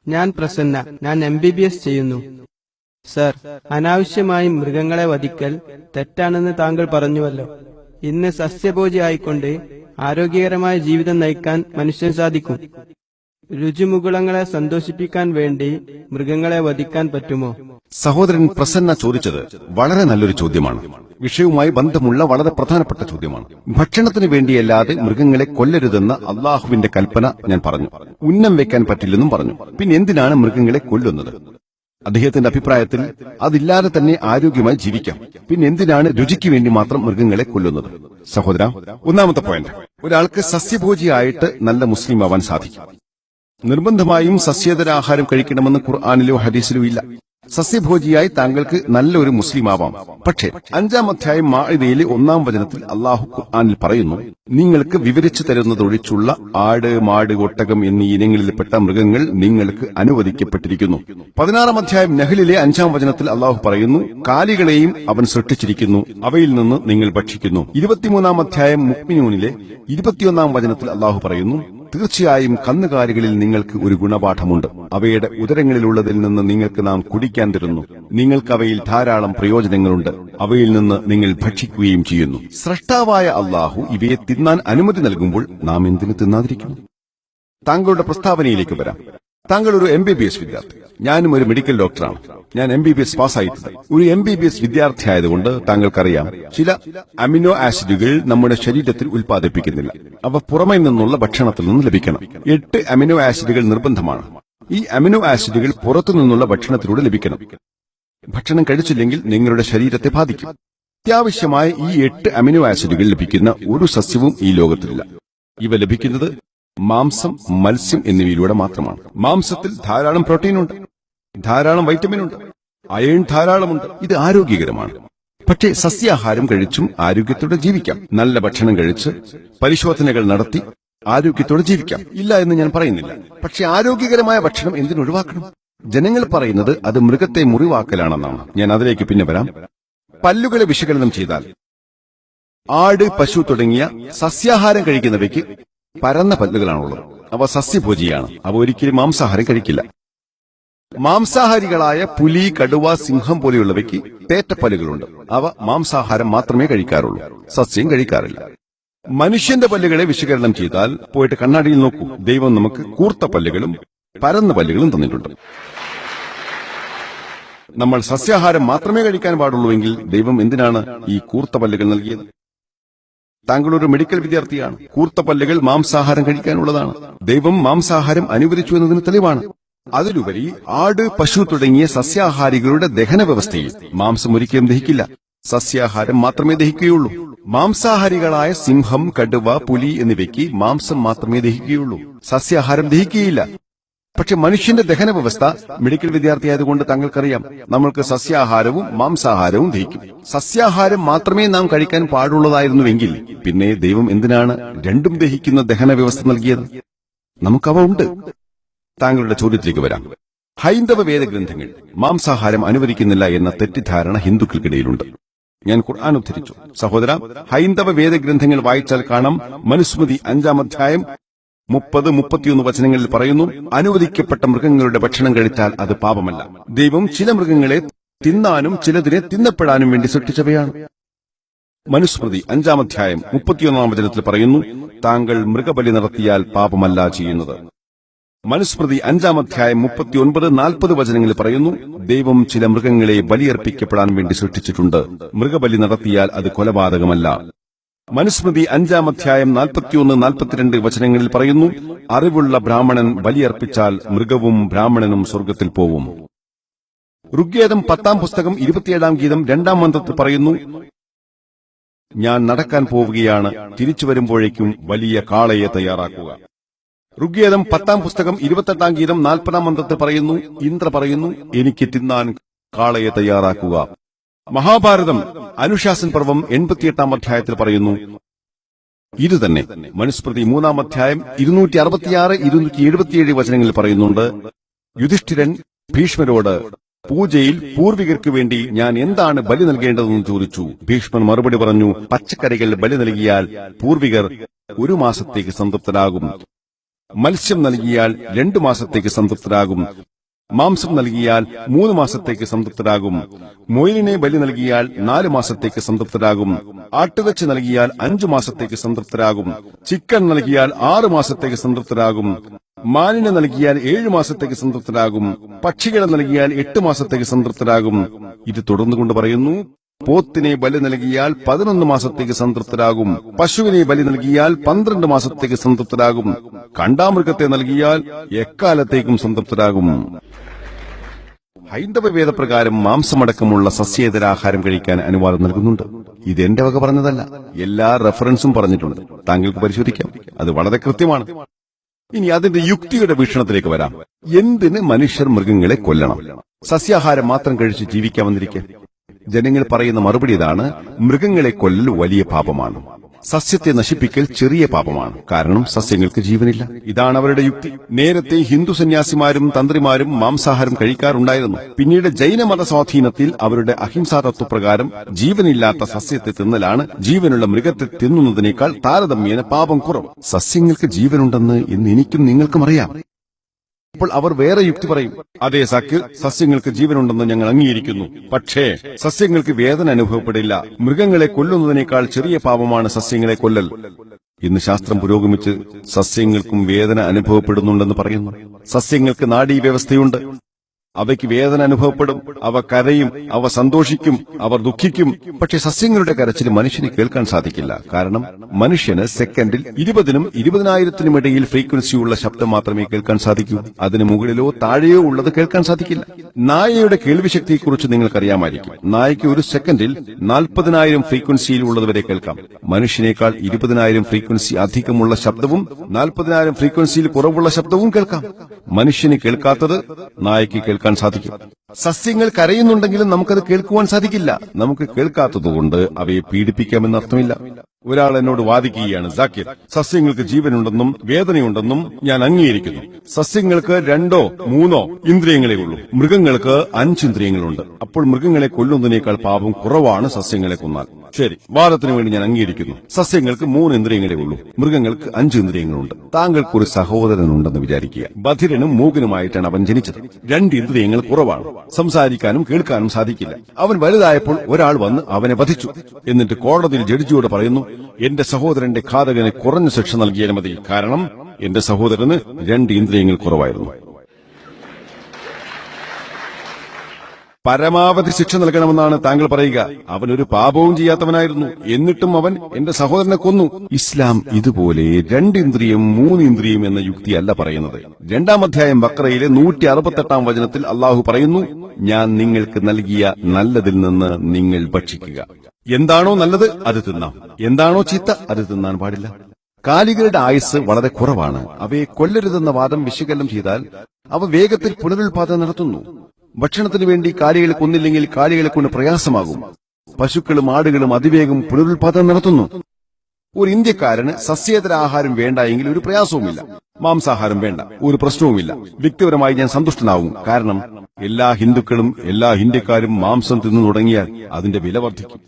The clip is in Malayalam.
ഞാൻ പ്രസന്ന. ഞാൻ MBBS ചെയ്യുന്നു. സർ, അനാവശ്യമായി മൃഗങ്ങളെ വധിക്കൽ തെറ്റാണെന്ന് താങ്കൾ പറഞ്ഞുവല്ലോ. ഇന്ന് സസ്യഭോജി ആയിക്കൊണ്ട് ആരോഗ്യകരമായ ജീവിതം നയിക്കാൻ മനുഷ്യന് സാധിക്കും. രുചിമുകുളങ്ങളെ സന്തോഷിപ്പിക്കാൻ വേണ്ടി മൃഗങ്ങളെ വധിക്കാൻ പറ്റുമോ? സഹോദരൻ പ്രസന്ന ചോദിച്ചത് വളരെ നല്ലൊരു ചോദ്യമാണ്. വിഷയവുമായി ബന്ധമുള്ള വളരെ പ്രധാനപ്പെട്ട ചോദ്യമാണ്. ഭക്ഷണത്തിന് വേണ്ടിയല്ലാതെ മൃഗങ്ങളെ കൊല്ലരുതെന്ന അള്ളാഹുവിന്റെ കൽപ്പന ഞാൻ പറഞ്ഞു. ഉന്നം വെക്കാൻ പറ്റില്ലെന്നും പറഞ്ഞു. പിന്നെ എന്തിനാണ് മൃഗങ്ങളെ കൊല്ലുന്നത്? അദ്ദേഹത്തിന്റെ അഭിപ്രായത്തിൽ അതില്ലാതെ തന്നെ ആരോഗ്യമായി ജീവിക്കാം. പിന്നെ എന്തിനാണ് രുചിക്ക് വേണ്ടി മാത്രം മൃഗങ്ങളെ കൊല്ലുന്നത്? സഹോദര, ഒന്നാമത്തെ പോയിന്റ്, ഒരാൾക്ക് സസ്യഭോജിയായിട്ട് നല്ല മുസ്ലിം ആവാൻ സാധിക്കും. നിർബന്ധമായും സസ്യേതര ആഹാരം കഴിക്കണമെന്ന് ഖുർആനിലോ ഹദീസിലോ ഇല്ല. സസ്യഭോജിയായി താങ്കൾക്ക് നല്ലൊരു മുസ്ലിം ആവാം. പക്ഷേ 5-ാം അധ്യായം മാഇദയിലെ 1-ാം വചനത്തിൽ അള്ളാഹു ഖുർആനിൽ പറയുന്നു, നിങ്ങൾക്ക് വിവരിച്ചു തരുന്നതൊഴിച്ചുള്ള ആട്, മാട്, ഒട്ടകം എന്നീ ഇനങ്ങളിൽപ്പെട്ട മൃഗങ്ങൾ നിങ്ങൾക്ക് അനുവദിക്കപ്പെട്ടിരിക്കുന്നു. 16-ാം അധ്യായം നഹ്ലിലെ 5-ാം വചനത്തിൽ അള്ളാഹു പറയുന്നു, കാലികളെയും അവൻ സൃഷ്ടിച്ചിരിക്കുന്നു, അവയിൽ നിന്ന് നിങ്ങൾ ഭക്ഷിക്കുന്നു. 23-ാം അധ്യായം മുഅ്മിനൂനിലെ 21-ാം വചനത്തിൽ അള്ളാഹു പറയുന്നു, തീർച്ചയായും കന്നുകാലികളിൽ നിങ്ങൾക്ക് ഒരു ഗുണപാഠമുണ്ട്. അവയുടെ ഉദരങ്ങളിലുള്ളതിൽ നിന്ന് നിങ്ങൾക്ക് നാം കുടിക്കാൻ തരുന്നു. നിങ്ങൾക്ക് അവയിൽ ധാരാളം പ്രയോജനങ്ങളുണ്ട്. അവയിൽ നിന്ന് നിങ്ങൾ ഭക്ഷിക്കുകയും ചെയ്യുന്നു. സ്രഷ്ടാവായ അള്ളാഹു ഇവയെ തിന്നാൻ അനുമതി നൽകുമ്പോൾ നാം എന്തിനു തിന്നാതിരിക്കുന്നു? താങ്കളുടെ പ്രസ്താവനയിലേക്ക് വരാം. താങ്കൾ ഒരു MBBS വിദ്യാർത്ഥി. ഞാനും ഒരു മെഡിക്കൽ ഡോക്ടറാണ്. ഞാൻ MBBS പാസ്സായിട്ടുണ്ട്. ഒരു MBBS വിദ്യാർത്ഥിയായതുകൊണ്ട് താങ്കൾക്കറിയാം, ചില അമിനോ ആസിഡുകൾ നമ്മുടെ ശരീരത്തിൽ ഉൽപ്പാദിപ്പിക്കുന്നില്ല. അവ പുറമെ നിന്നുള്ള ഭക്ഷണത്തിൽ നിന്ന് ലഭിക്കണം. 8 അമിനോ ആസിഡുകൾ നിർബന്ധമാണ്. ഈ അമിനോ ആസിഡുകൾ പുറത്തു നിന്നുള്ള ഭക്ഷണത്തിലൂടെ ലഭിക്കണം. ഭക്ഷണം കഴിച്ചില്ലെങ്കിൽ നിങ്ങളുടെ ശരീരത്തെ ബാധിക്കും. അത്യാവശ്യമായ ഈ 8 അമിനോ ആസിഡുകൾ ലഭിക്കുന്ന ഒരു സസ്യവും ഈ ലോകത്തിലില്ല. ഇവ ലഭിക്കുന്നത് മാംസം, മത്സ്യം എന്നിവയിലൂടെ മാത്രമാണ്. മാംസത്തിൽ ധാരാളം പ്രോട്ടീനുണ്ട്, ധാരാളം വൈറ്റമിനുണ്ട്, അയൺ ധാരാളമുണ്ട്. ഇത് ആരോഗ്യകരമാണ്. പക്ഷേ സസ്യാഹാരം കഴിച്ചും ആരോഗ്യത്തോടെ ജീവിക്കാം. നല്ല ഭക്ഷണം കഴിച്ച് പരിശോധനകൾ നടത്തി ആരോഗ്യത്തോടെ ജീവിക്കാം. ഇല്ല എന്ന് ഞാൻ പറയുന്നില്ല. പക്ഷെ ആരോഗ്യകരമായ ഭക്ഷണം എന്തിനൊഴിവാക്കണം? ജനങ്ങൾ പറയുന്നത് അത് മൃഗത്തെ മുറിവാക്കലാണെന്നാണ്. ഞാൻ അതിലേക്ക് പിന്നെ വരാം. പല്ലുകളെ വിശകലനം ചെയ്താൽ ആട്, പശു തുടങ്ങിയ സസ്യാഹാരം കഴിക്കുന്നവയ്ക്ക് പരന്ന പല്ലുകളാണുള്ളത്. അവ സസ്യഭോജിയാണ്. അവ ഒരിക്കലും മാംസാഹാരം കഴിക്കില്ല. മാംസാഹാരികളായ പുലി, കടുവ, സിംഹം പോലെയുള്ളവയ്ക്ക് തേറ്റപ്പല്ലുകളുണ്ട്. അവ മാംസാഹാരം മാത്രമേ കഴിക്കാറുള്ളൂ, സസ്യം കഴിക്കാറില്ല. മനുഷ്യന്റെ പല്ലുകളെ വിശകലനം ചെയ്താൽ പോയിട്ട് കണ്ണാടിയിൽ നോക്കൂ. ദൈവം നമുക്ക് കൂർത്ത പല്ലുകളും പരന്ന പല്ലുകളും തന്നിട്ടുണ്ട്. നമ്മൾ സസ്യാഹാരം മാത്രമേ കഴിക്കാൻ പാടുള്ളൂവെങ്കിൽ ദൈവം എന്തിനാണ് ഈ കൂർത്ത പല്ലുകൾ നൽകിയത്? താങ്കൾ ഒരു മെഡിക്കൽ വിദ്യാർത്ഥിയാണ്. കൂർത്ത പല്ലുകൾ മാംസാഹാരം കഴിക്കാനുള്ളതാണ്. ദൈവം മാംസാഹാരം അനുവദിച്ചു എന്നതിന് തെളിവാണ്. അതിലുപരി ആട്, പശു തുടങ്ങിയ സസ്യാഹാരികളുടെ ദഹന വ്യവസ്ഥയിൽ മാംസം ഒരിക്കലും ദഹിക്കില്ല. സസ്യാഹാരം മാത്രമേ ദഹിക്കുകയുള്ളൂ. മാംസാഹാരികളായ സിംഹം, കടുവ, പുലി എന്നിവയ്ക്ക് മാംസം മാത്രമേ ദഹിക്കുകയുള്ളൂ. സസ്യാഹാരം ദഹിക്കുകയില്ല. പക്ഷെ മനുഷ്യന്റെ ദഹന വ്യവസ്ഥ, മെഡിക്കൽ വിദ്യാർത്ഥിയായതുകൊണ്ട് താങ്കൾക്കറിയാം, നമ്മൾക്ക് സസ്യാഹാരവും മാംസാഹാരവും ദഹിക്കും. സസ്യാഹാരം മാത്രമേ നാം കഴിക്കാൻ പാടുള്ളതായിരുന്നുവെങ്കിൽ പിന്നെ ദൈവം എന്തിനാണ് രണ്ടും ദഹിക്കുന്ന ദഹന വ്യവസ്ഥ നൽകിയത്? നമുക്കവ ഉണ്ട്. താങ്കളുടെ ചോദ്യത്തിലേക്ക് വരാം. ഹൈന്ദവ വേദഗ്രന്ഥങ്ങൾ മാംസാഹാരം അനുവദിക്കുന്നില്ല എന്ന തെറ്റിദ്ധാരണ ഹിന്ദുക്കൾക്കിടയിലുണ്ട്. ഞാൻ ഖുർആൻ ഉദ്ധരിച്ചു. സഹോദര, ഹൈന്ദവ വേദഗ്രന്ഥങ്ങൾ വായിച്ചാൽ കാണാം, മനുസ്മൃതി 5-ാം അധ്യായം 30-31 വചനങ്ങളിൽ പറയുന്നു, അനുവദിക്കപ്പെട്ട മൃഗങ്ങളുടെ ഭക്ഷണം കഴിച്ചാൽ അത് പാപമല്ല. ദൈവം ചില മൃഗങ്ങളെ തിന്നാനും ചിലതിനെ തിന്നപ്പെടാനും വേണ്ടി സൃഷ്ടിച്ചവയാണ്. മനുസ്മൃതി 5-ാം അധ്യായം 31-ാം വചനത്തിൽ പറയുന്നു, താങ്കൾ മൃഗബലി നടത്തിയാൽ പാപമല്ല ചെയ്യുന്നത്. മനുസ്മൃതി 5-ാം അധ്യായം 39-40 വചനങ്ങളിൽ പറയുന്നു, ദൈവം ചില മൃഗങ്ങളെ ബലിയർപ്പിക്കപ്പെടാൻ വേണ്ടി സൃഷ്ടിച്ചിട്ടുണ്ട്. മൃഗബലി നടത്തിയാൽ അത് കൊലപാതകമല്ല. മനുസ്മൃതി 5-ാം അധ്യായം 41-42 വചനങ്ങളിൽ പറയുന്നു, അറിവുള്ള ബ്രാഹ്മണൻ ബലിയർപ്പിച്ചാൽ മൃഗവും ബ്രാഹ്മണനും സ്വർഗ്ഗത്തിൽ പോവും. ഋഗ്വേദം 10-ാം പുസ്തകം 27-ാം ഗീതം 2-ാം മന്ത്രത്തിൽ പറയുന്നു, ഞാൻ നടക്കാൻ പോവുകയാണ്, തിരിച്ചു വരുമ്പോഴേക്കും വലിയ കാളയെ തയ്യാറാക്കുക. ഋഗ്വേദം 10-ാം പുസ്തകം 28-ാം ഗീതം 40-ാം മന്ത്രത്തിൽ പറയുന്നു, ഇന്ദ്ര പറയുന്നു, എനിക്ക് തിന്നാൻ കാളയെ തയ്യാറാക്കുക. മഹാഭാരതം അനുശാസൻ പർവം 88-ാം അധ്യായത്തിൽ പറയുന്നു ഇതുതന്നെ. മനുസ്മൃതി 3-ാം അധ്യായം 266-277 വചനങ്ങളിൽ പറയുന്നുണ്ട്, യുധിഷ്ഠിരൻ ഭീഷ്മരോട് പൂജയിൽ പൂർവികർക്ക് വേണ്ടി ഞാൻ എന്താണ് ബലി നൽകേണ്ടതെന്ന് ചോദിച്ചു. ഭീഷ്മൻ മറുപടി പറഞ്ഞു, പച്ചക്കറികൾ ബലി നൽകിയാൽ പൂർവികർ 1 മാസത്തേക്ക് സംതൃപ്തരാകും. മത്സ്യം നൽകിയാൽ 2 മാസത്തേക്ക് സംതൃപ്തരാകും. മാംസം നൽകിയാൽ 3 മാസത്തേക്ക് സംതൃപ്തരാകും. മൊയിലിനെ ബലി നൽകിയാൽ 4 മാസത്തേക്ക് സംതൃപ്തരാകും. ആട്ടിറച്ചി നൽകിയാൽ 5 മാസത്തേക്ക് സംതൃപ്തരാകും. ചിക്കൻ നൽകിയാൽ 6 മാസത്തേക്ക് സംതൃപ്തരാകും. മാനിനെ നൽകിയാൽ 7 മാസത്തേക്ക് സംതൃപ്തരാകും. പക്ഷികളെ നൽകിയാൽ 8 മാസത്തേക്ക് സംതൃപ്തരാകും. ഇത് തുടർന്നുകൊണ്ട് പറയുന്നു, പോത്തിനെ ബലി നൽകിയാൽ 11 മാസത്തേക്ക് സംതൃപ്തരാകും. പശുവിനെ ബലി നൽകിയാൽ 12 മാസത്തേക്ക് സംതൃപ്തരാകും. കണ്ടാമൃഗത്തെ നൽകിയാൽ എക്കാലത്തേക്കും സംതൃപ്തരാകും. ഹൈന്ദവ വേദപ്രകാരം മാംസമടക്കമുള്ള സസ്യേതരാഹാരം കഴിക്കാൻ അനുവാദം നൽകുന്നുണ്ട്. ഇത് എന്റെ വക പറഞ്ഞതല്ല, എല്ലാ റെഫറൻസും പറഞ്ഞിട്ടുണ്ട്. താങ്കൾക്ക് പരിശോധിക്കാം, അത് വളരെ കൃത്യമാണ്. ഇനി അതിന്റെ യുക്തിയുടെ വീക്ഷണത്തിലേക്ക് വരാം. എന്തിന് മനുഷ്യർ മൃഗങ്ങളെ കൊല്ലണം? സസ്യാഹാരം മാത്രം കഴിച്ച് ജീവിക്കാമെന്നിരിക്കെ ജനങ്ങൾ പറയുന്ന മറുപടി ഇതാണ്: മൃഗങ്ങളെ കൊല്ലൽ വലിയ പാപമാണ്, സസ്യത്തെ നശിപ്പിക്കൽ ചെറിയ പാപമാണ്, കാരണം സസ്യങ്ങൾക്ക് ജീവനില്ല. ഇതാണ് അവരുടെ യുക്തി. നേരത്തെ ഹിന്ദു സന്യാസിമാരും തന്ത്രിമാരും മാംസാഹാരം കഴിക്കാറുണ്ടായിരുന്നു. പിന്നീട് ജൈനമത സ്വാധീനത്തിൽ അവരുടെ അഹിംസാ തത്വപ്രകാരം ജീവനില്ലാത്ത സസ്യത്തെ തിന്നലാണ് ജീവനുള്ള മൃഗത്തെ തിന്നുന്നതിനേക്കാൾ താരതമ്യേന പാപം കുറവ്. സസ്യങ്ങൾക്ക് ജീവനുണ്ടെന്ന് ഇന്ന് എനിക്കും നിങ്ങൾക്കും അറിയാം. ഇപ്പോൾ അവർ വേറെ യുക്തി പറയും: അതേ സാക്കിർ, സസ്യങ്ങൾക്ക് ജീവനുണ്ടെന്ന് ഞങ്ങൾ അംഗീകരിക്കുന്നു, പക്ഷേ സസ്യങ്ങൾക്ക് വേദന അനുഭവപ്പെടില്ല. മൃഗങ്ങളെ കൊല്ലുന്നതിനേക്കാൾ ചെറിയ പാപമാണ് സസ്യങ്ങളെ കൊല്ലൽ. ഇന്ന് ശാസ്ത്രം പുരോഗമിച്ച് സസ്യങ്ങൾക്കും വേദന അനുഭവപ്പെടുന്നുണ്ടെന്ന് പറയുന്നു. സസ്യങ്ങൾക്ക് നാഡീവ്യവസ്ഥയുണ്ട്, അവയ്ക്ക് വേദന അനുഭവപ്പെടും, അവ കരയും, അവ സന്തോഷിക്കും, അവർ ദുഃഖിക്കും. പക്ഷെ സസ്യങ്ങളുടെ കരച്ചിൽ മനുഷ്യന് കേൾക്കാൻ സാധിക്കില്ല. കാരണം മനുഷ്യന് സെക്കൻഡിൽ 20,000-നും 20,000-നും ഇടയിൽ ഫ്രീക്വൻസിയുള്ള ശബ്ദം മാത്രമേ കേൾക്കാൻ സാധിക്കൂ. അതിന് മുകളിലോ താഴെയോ ഉള്ളത് കേൾക്കാൻ സാധിക്കില്ല. നായയുടെ കേൾവിശക്തിയെക്കുറിച്ച് നിങ്ങൾക്കറിയാമായിരിക്കും. നായയ്ക്ക് ഒരു സെക്കൻഡിൽ 40,000 ഫ്രീക്വൻസിയിൽ ഉള്ളതുവരെ കേൾക്കാം. മനുഷ്യനേക്കാൾ 20,000 ഫ്രീക്വൻസി അധികമുള്ള ശബ്ദവും 40,000 ഫ്രീക്വൻസിയിൽ കുറവുള്ള ശബ്ദവും കേൾക്കാം. മനുഷ്യന് കേൾക്കാത്തത് നായയ്ക്ക് കേൾക്കാൻ സാധിക്കും. സസ്യങ്ങൾ കരയുന്നുണ്ടെങ്കിലും നമുക്കത് കേൾക്കുവാൻ സാധിക്കില്ല. നമുക്ക് കേൾക്കാത്തതുകൊണ്ട് അവയെ പീഡിപ്പിക്കാമെന്നർത്ഥമില്ല. ഒരാൾ എന്നോട് വാദിക്കുകയാണ്: സാക്കിർ, സസ്യങ്ങൾക്ക് ജീവനുണ്ടെന്നും വേദനയുണ്ടെന്നും ഞാൻ അംഗീകരിക്കുന്നു. സസ്യങ്ങൾക്ക് 2 or 3 ഇന്ദ്രിയങ്ങളേ ഉള്ളൂ, മൃഗങ്ങൾക്ക് 5 ഇന്ദ്രിയങ്ങളുണ്ട്. അപ്പോൾ മൃഗങ്ങളെ കൊല്ലുന്നതിനേക്കാൾ പാപം കുറവാണ് സസ്യങ്ങളെ കൊന്നാൽ. ശരി, വാദത്തിന് വേണ്ടി ഞാൻ അംഗീകരിക്കുന്നു. സസ്യങ്ങൾക്ക് 3 ഇന്ദ്രിയങ്ങളേ ഉള്ളൂ, മൃഗങ്ങൾക്ക് 5 ഇന്ദ്രിയങ്ങളുണ്ട്. താങ്കൾക്കൊരു സഹോദരനുണ്ടെന്ന് വിചാരിക്കുക. ബധിരനും മൂകനുമായിട്ടാണ് അവൻ ജനിച്ചത്. 2 ഇന്ദ്രിയങ്ങൾ കുറവാണ്, സംസാരിക്കാനും കേൾക്കാനും സാധിക്കില്ല. അവൻ വലുതായപ്പോൾ ഒരാൾ വന്ന് അവനെ വധിച്ചു. എന്നിട്ട് കോടതിയിൽ ജഡ്ജിയോട് പറയുന്നു: എന്റെ സഹോദരന്റെ ഘാതകന് കുറഞ്ഞ ശിക്ഷ നൽകിയാൽ മതി, കാരണം എന്റെ സഹോദരന് 2 ഇന്ദ്രിയങ്ങൾ കുറവായിരുന്നു. പരമാവധി ശിക്ഷ നൽകണമെന്നാണ് താങ്കൾ പറയുക. അവനൊരു പാപവും ചെയ്യാത്തവനായിരുന്നു, എന്നിട്ടും അവൻ എന്റെ സഹോദരനെ കൊന്നു. ഇസ്ലാം ഇതുപോലെ 2 ഇന്ദ്രിയം 3 ഇന്ദ്രിയം എന്ന യുക്തിയല്ല പറയുന്നത്. 2-ാം അധ്യായം ബഖറയിലെ 168-ാം വചനത്തിൽ അള്ളാഹു പറയുന്നു: ഞാൻ നിങ്ങൾക്ക് നൽകിയ നല്ലതിൽ നിന്ന് നിങ്ങൾ ഭക്ഷിക്കുക. എന്താണോ നല്ലത് അത് തിന്നാം, എന്താണോ ചീത്ത അത് തിന്നാൻ പാടില്ല. കാലികളുടെ ആയുസ് വളരെ കുറവാണ്. അവയെ കൊല്ലരുതെന്ന വാദം വിശകലനം ചെയ്താൽ അവ വേഗത്തിൽ പുനരുൽപാദനം നടത്തുന്നു. ഭക്ഷണത്തിനു വേണ്ടി കാലികളെ കൊന്നില്ലെങ്കിൽ കാലികളെ കൊണ്ട് പ്രയാസമാകും. പശുക്കളും ആടുകളും അതിവേഗം പുനരുൽപാദനം നടത്തുന്നു. ഒരു ഇന്ത്യക്കാരന് സസ്യേതര ആഹാരം വേണ്ട എങ്കിൽ ഒരു പ്രയാസവുമില്ല. മാംസാഹാരം വേണ്ട, ഒരു പ്രശ്നവുമില്ല. വ്യക്തിപരമായി ഞാൻ സന്തുഷ്ടനാവും. കാരണം എല്ലാ ഹിന്ദുക്കളും എല്ലാ ഇന്ത്യക്കാരും മാംസം തിന്നു തുടങ്ങിയാൽ അതിന്റെ വില വർദ്ധിക്കും.